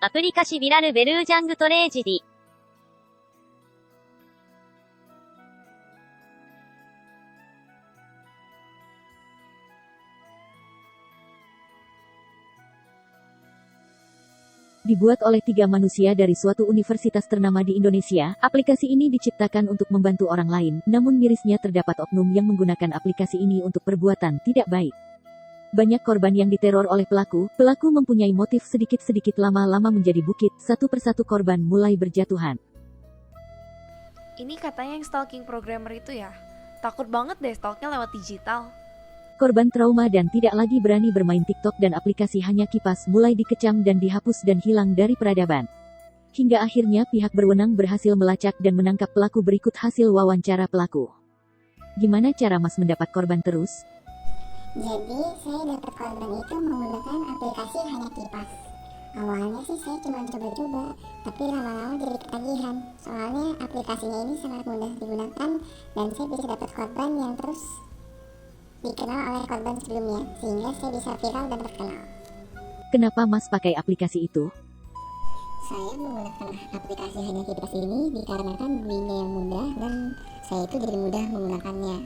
aplikasi viral berujang tragedi. Dibuat oleh 3 manusia dari suatu universitas ternama di Indonesia, aplikasi ini diciptakan untuk membantu orang lain, namun mirisnya terdapat oknum yang menggunakan aplikasi ini untuk perbuatan tidak baik. Banyak korban yang diteror oleh pelaku mempunyai motif sedikit-sedikit lama-lama menjadi bukit, satu persatu korban mulai berjatuhan. Ini katanya yang stalking programmer itu ya? Takut banget deh stalknya lewat digital. Korban trauma dan tidak lagi berani bermain TikTok dan aplikasi Hanya Kipas mulai dikecam dan dihapus dan hilang dari peradaban. Hingga akhirnya pihak berwenang berhasil melacak dan menangkap pelaku berikut hasil wawancara pelaku. Gimana cara Mas mendapat korban terus? Jadi saya dapat korban itu menggunakan aplikasi Hanya Kipas. Awalnya sih saya cuma coba-coba, tapi lama-lama jadi ketagihan. Soalnya aplikasinya ini sangat mudah digunakan dan saya bisa dapat korban yang terus dikenal oleh korban sebelumnya, sehingga saya bisa viral dan terkenal. Kenapa Mas pakai aplikasi itu? Saya menggunakan aplikasi Hanya Kipas ini dikarenakan bunyinya yang mudah dan saya itu jadi mudah menggunakannya.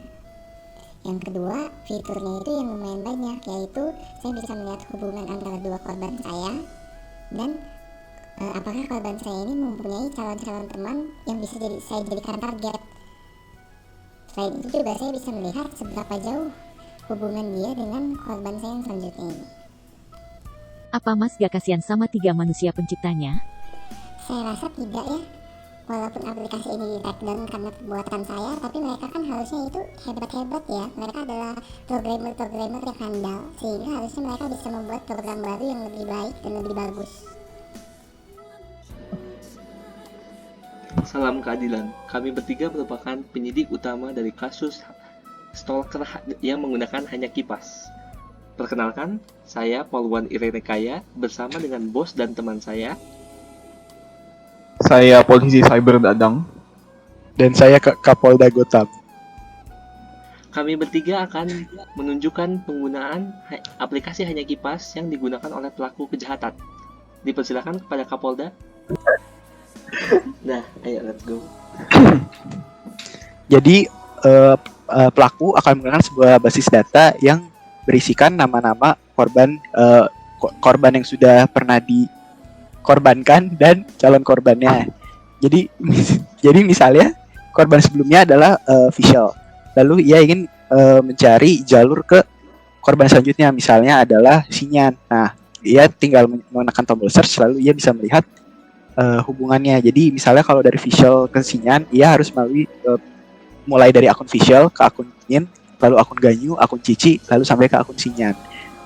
Yang kedua, fiturnya itu yang lumayan banyak, yaitu saya bisa melihat hubungan antara dua korban saya dan apakah korban saya ini mempunyai calon-calon teman yang bisa saya jadikan target. Selain itu juga saya bisa melihat seberapa jauh hubungan dia dengan korban saya yang selanjutnya ini. Apa Mas gak kasihan sama 3 manusia penciptanya? Saya rasa tidak ya. Walaupun aplikasi ini di-take down karena perbuatan saya, tapi mereka kan harusnya itu hebat-hebat ya. Mereka adalah programmer yang handal, sehingga harusnya mereka bisa membuat program baru yang lebih baik dan lebih bagus. Salam keadilan. Kami bertiga merupakan penyidik utama dari kasus stalker yang menggunakan Hanya Kipas. Perkenalkan, saya Polwan Irene Kaya bersama dengan bos dan teman saya. Saya Polisi Cyber Dadang. Dan saya Kapolda Gotham. Kami bertiga akan menunjukkan penggunaan aplikasi Hanya Kipas yang digunakan oleh pelaku kejahatan. Dipersilakan kepada Kapolda. Nah, ayo let's go. Jadi pelaku akan menggunakan sebuah basis data yang berisikan nama-nama korban yang sudah pernah dikorbankan dan calon korbannya. Jadi misalnya korban sebelumnya adalah Vishal. Lalu ia ingin mencari jalur ke korban selanjutnya, misalnya adalah Sinyan. Nah, ia tinggal menekan tombol search lalu ia bisa melihat hubungannya. Jadi misalnya kalau dari Vishal ke Sinyan, ia harus mulai dari akun Vishal ke akun Nin, lalu akun Ganyu, akun Cici, lalu sampai ke akun Sinyan.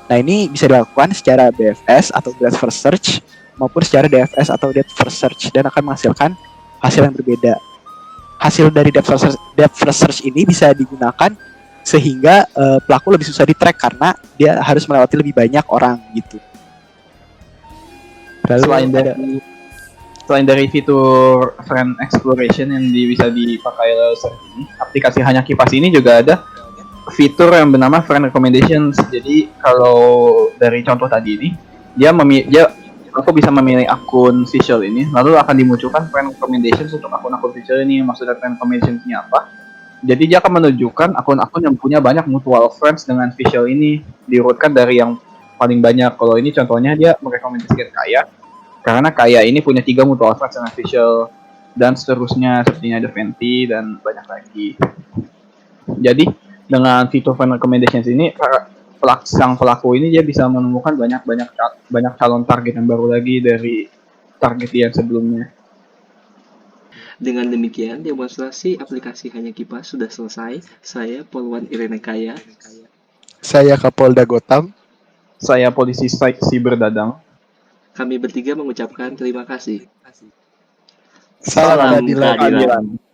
Nah, ini bisa dilakukan secara BFS atau Breadth First Search maupun secara DFS atau Depth First Search dan akan menghasilkan hasil yang berbeda. Hasil dari Depth First Search ini bisa digunakan sehingga pelaku lebih susah di-track karena dia harus melewati lebih banyak orang gitu. Lalu selain dari fitur friend exploration yang bisa dipakai oleh user ini, aplikasi Hanya Kipas ini juga ada fitur yang bernama friend recommendations. Jadi kalau dari contoh tadi ini, aku bisa memilih akun Visual ini, lalu akan dimunculkan friend recommendations untuk akun-akun Visual ini. Maksudnya friend recommendations-nya apa? Jadi dia akan menunjukkan akun-akun yang punya banyak mutual friends dengan Visual ini, diurutkan dari yang paling banyak. Kalau ini contohnya dia merekomendasikan Kaya, karena Kaya ini punya 3 mutual friends dengan Visual, dan seterusnya sepertinya ada Fenty dan banyak lagi. Jadi dengan fitur friend recommendations ini, sang pelaku ini dia bisa menemukan banyak calon target yang baru lagi dari target yang sebelumnya. Dengan demikian, demonstrasi aplikasi Hanya Kipas sudah selesai. Saya Polwan Irene Kaya. Saya Kapolda Gotham. Saya Polisi Cyber Dadang. Kami bertiga mengucapkan terima kasih. Salam keadilan. keadilan.